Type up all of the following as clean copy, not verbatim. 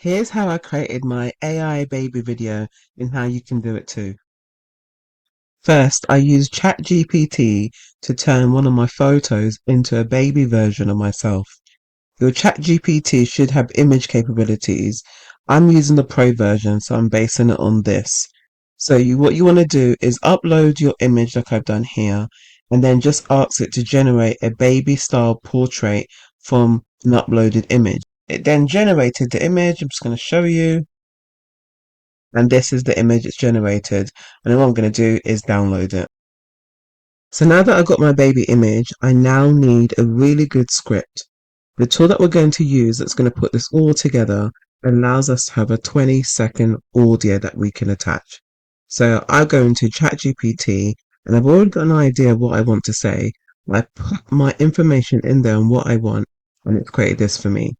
Here's how I created my AI baby video and how you can do it too. First, I used ChatGPT to turn one of my photos into a baby version of myself. Your ChatGPT should have image capabilities. I'm using the Pro version, so I'm basing it on this. So what you want to do is upload your image like I've done here, and then just ask it to generate a baby style portrait from an uploaded image. It then generated the image. I'm just going to show you. And this is the image it's generated. And then what I'm going to do is download it. So now that I've got my baby image, I now need a really good script. The tool that we're going to use that's going to put this all together allows us to have a 20-second audio that we can attach. So I go into ChatGPT and I've already got an idea of what I want to say. I put my information in there and what I want, and it's created this for me.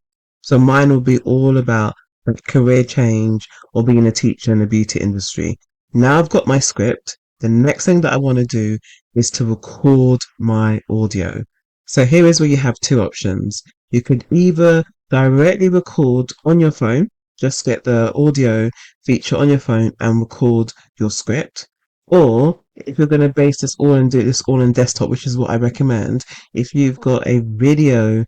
So mine will be all about like career change or being a teacher in the beauty industry. Now I've got my script. The next thing that I want to do is to record my audio. So here is where you have two options. You could either directly record on your phone, just get the audio feature on your phone and record your script. Or if you're going to base this all and do this all in desktop, which is what I recommend, if you've got a video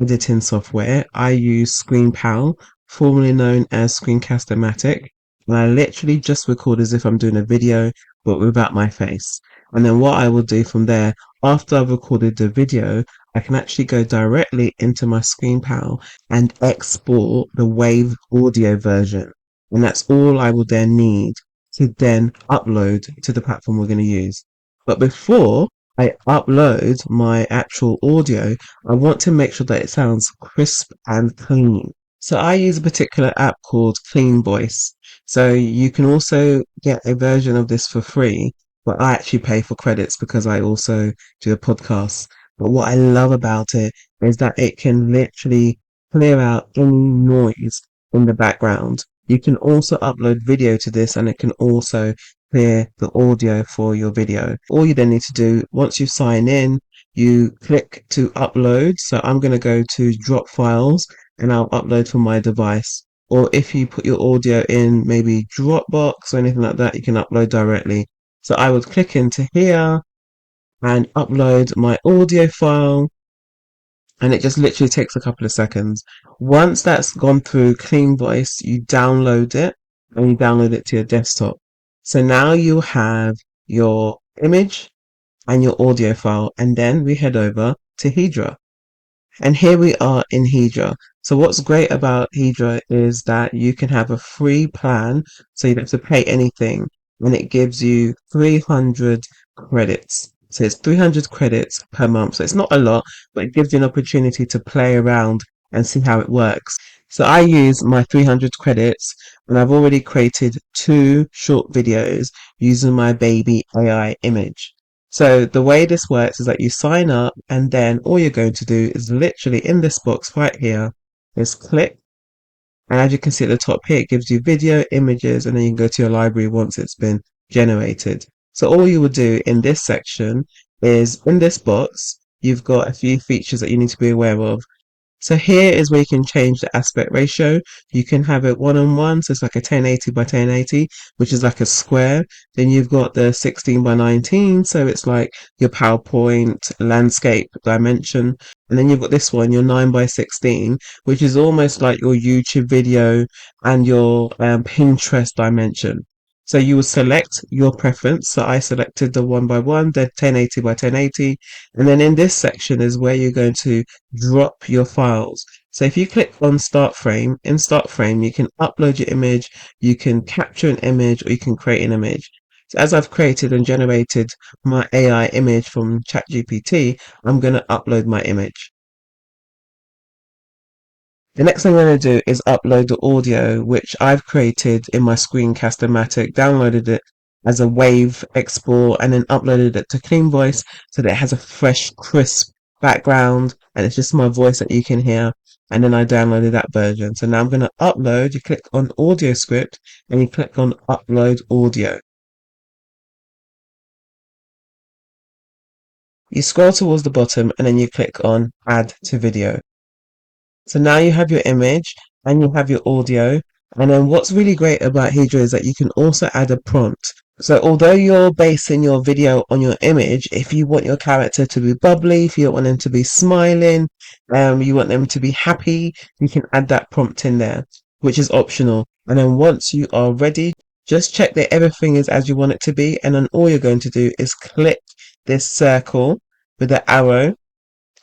editing software, I use ScreenPal, formerly known as Screencast-O-Matic, and I literally just record as if I'm doing a video, but without my face. And then what I will do from there, after I've recorded the video, I can actually go directly into my ScreenPal and export the WAV audio version. And that's all I will then need to then upload to the platform we're going to use. But before I upload my actual audio, I want to make sure that it sounds crisp and clean. So I use a particular app called Clean Voice. So you can also get a version of this for free, but I actually pay for credits because I also do a podcast. But what I love about it is that it can literally clear out any noise in the background. You can also upload video to this and it can also clear the audio for your video. All you then need to do, once you sign in, you click to upload. So I'm going to go to drop files and I'll upload from my device. Or if you put your audio in maybe Dropbox or anything like that, you can upload directly. So I would click into here and upload my audio file, and it just literally takes a couple of seconds. Once that's gone through Clean Voice, you download it and you download it to your desktop. So now you have your image and your audio file, and then we head over to Hedra. And here we are in Hedra. So what's great about Hedra is that you can have a free plan, so you don't have to pay anything, and it gives you 300 credits. So it's 300 credits per month. So it's not a lot, but it gives you an opportunity to play around and see how it works. So I use my 300 credits and I've already created 2 short videos using my baby AI image. So the way this works is that you sign up and then all you're going to do is literally in this box right here is click. And as you can see at the top here, it gives you video, images, and then you can go to your library once it's been generated. So all you would do in this section is in this box, you've got a few features that you need to be aware of. So here is where you can change the aspect ratio. You can have it 1:1, so it's like a 1080 by 1080, which is like a square. Then you've got the 16 by 19, so it's like your PowerPoint landscape dimension. And then you've got this one, your 9 by 16, which is almost like your YouTube video and your Pinterest dimension. So you will select your preference. So I selected the 1:1, the 1080 by 1080. And then in this section is where you're going to drop your files. So if you click on start frame, in start frame, you can upload your image, you can capture an image, or you can create an image. So as I've created and generated my AI image from ChatGPT, I'm going to upload my image. The next thing I'm going to do is upload the audio, which I've created in my Screencast-O-Matic, downloaded it as a WAV export, and then uploaded it to Clean Voice so that it has a fresh, crisp background, and it's just my voice that you can hear. And then I downloaded that version. So now I'm going to upload. You click on Audio Script, and you click on Upload Audio. You scroll towards the bottom, and then you click on Add to Video. So now you have your image and you have your audio. And then what's really great about Hedra is that you can also add a prompt. So although you're basing your video on your image, if you want your character to be bubbly, if you want them to be smiling, you want them to be happy, you can add that prompt in there, which is optional. And then once you are ready, just check that everything is as you want it to be. And then all you're going to do is click this circle with the arrow,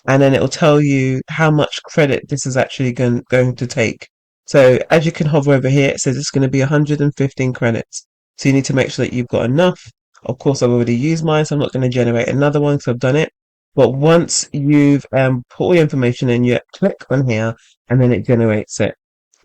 and then it will tell you how much credit this is actually going to take. So as you can hover over here, it says it's going to be 115 credits. So you need to make sure that you've got enough. Of course, I've already used mine, so I'm not going to generate another one because I've done it. But once you've put all your information in, you click on here and then it generates it.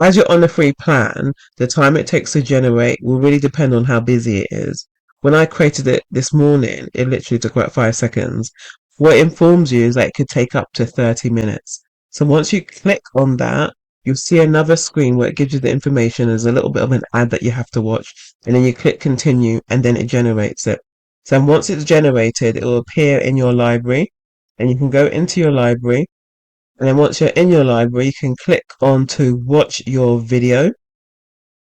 As you're on the free plan, the time it takes to generate will really depend on how busy it is. When I created it this morning, it literally took about 5 seconds. What it informs you is that it could take up to 30 minutes. So once you click on that, you'll see another screen where it gives you the information. There's a little bit of an ad that you have to watch, and then you click continue, and then it generates it. So once it's generated, it will appear in your library, and you can go into your library, and then once you're in your library, you can click on to watch your video.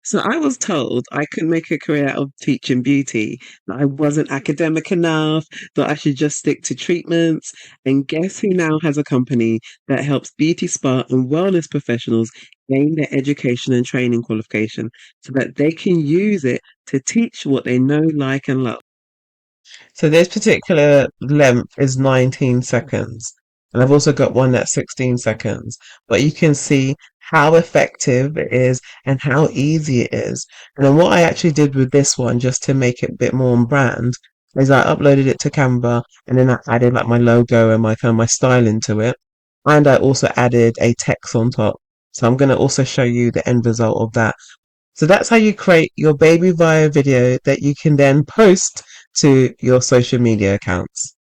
So I was told I could make a career out of teaching beauty, that I wasn't academic enough, that I should just stick to treatments. And guess who now has a company that helps beauty spa and wellness professionals gain their education and training qualification so that they can use it to teach what they know, like, and love. So this particular length is 19 seconds. And I've also got one that's 16 seconds. But you can see how effective it is and how easy it is. And then what I actually did with this one, just to make it a bit more on brand, is I uploaded it to Canva and then I added like my logo and my kind of my style into it. And I also added a text on top. So I'm going to also show you the end result of that. So that's how you create your baby via video that you can then post to your social media accounts.